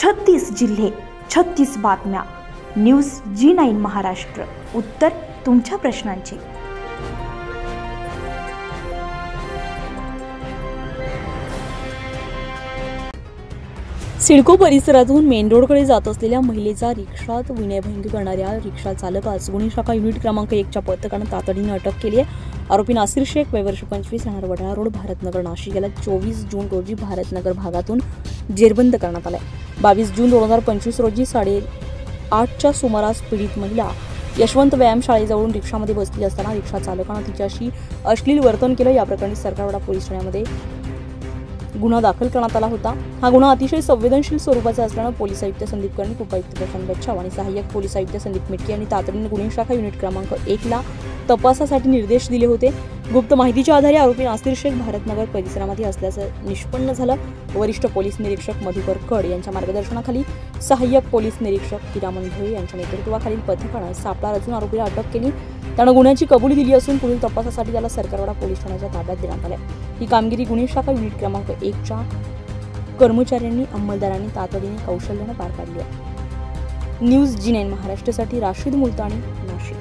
36 जिल्हे, 36 बातम्या. News G9 Maharashtra. उत्तर तुमच्या प्रश्नांची. सिडको परिसरातून मेन रोडकडे जात असलेल्या महिलेचा रिक्षात विनयभंग करणाऱ्या रिक्षा चालकास गुन्हे शाखा युनिट क्रमांक 1 च्या पथकाने तातडीने अटक केली आहे. आरोपी नासिर शेख वय वर्ष 25 राहणार वडाळा रोड भारतनगर नाशिक याला 24 जून रोजी भारतनगर भागातून जेरबंद करण्यात आलाय. 22 जून 2025 रोजी 8:30च्या सुमारास पीडित महिला यशवंत व्यायाम शाळेजवळून रिक्षामध्ये बसली असताना रिक्षा चालकाने तिच्याशी अश्लील वर्तन केलं. या प्रकरणी सरकारवाडा पोलीस ठाण्यामध्ये गुन्हा दाखल करण्यात आला होता. हा गुन्हा अतिशय संवेदनशील स्वरूपाचा असल्याने पोलीस आयुक्त संदीप कर्णिक, उपायुक्त प्रशांत बच्छाव आणि सहाय्यक पोलीस आयुक्त संदीप मिटके यांनी तातडीने गुन्हे शाखा युनिट क्रमांक 1 ला तपासासाठी निर्देश दिले होते. गुप्त माहितीच्या आधारे आरोपी नासिर शेख भारतनगर परिसरामध्ये असल्याचं निष्पन्न झालं. वरिष्ठ पोलीस निरीक्षक मधुकर कड यांच्या मार्गदर्शनाखाली सहाय्यक पोलीस निरीक्षक हिरामन भोये यांच्या नेतृत्वाखालील पथकाने सापळा रचून आरोपीला अटक केली. त्यानं गुन्ह्याची कबुली दिली असून पुढील तपासासाठी त्याला सरकारवाडा पोलीस ठाण्याच्या ताब्यात देण्यात आले. ही कामगिरी गुन्हे शाखा युनिट क्रमांक 1 च्या कर्मचाऱ्यांनी अंमलदारांनी तातडीने कौशल्याने पार पाडली आहे. न्यूज G9 महाराष्ट्रासाठी राशीद मुलतानी, नाशिक.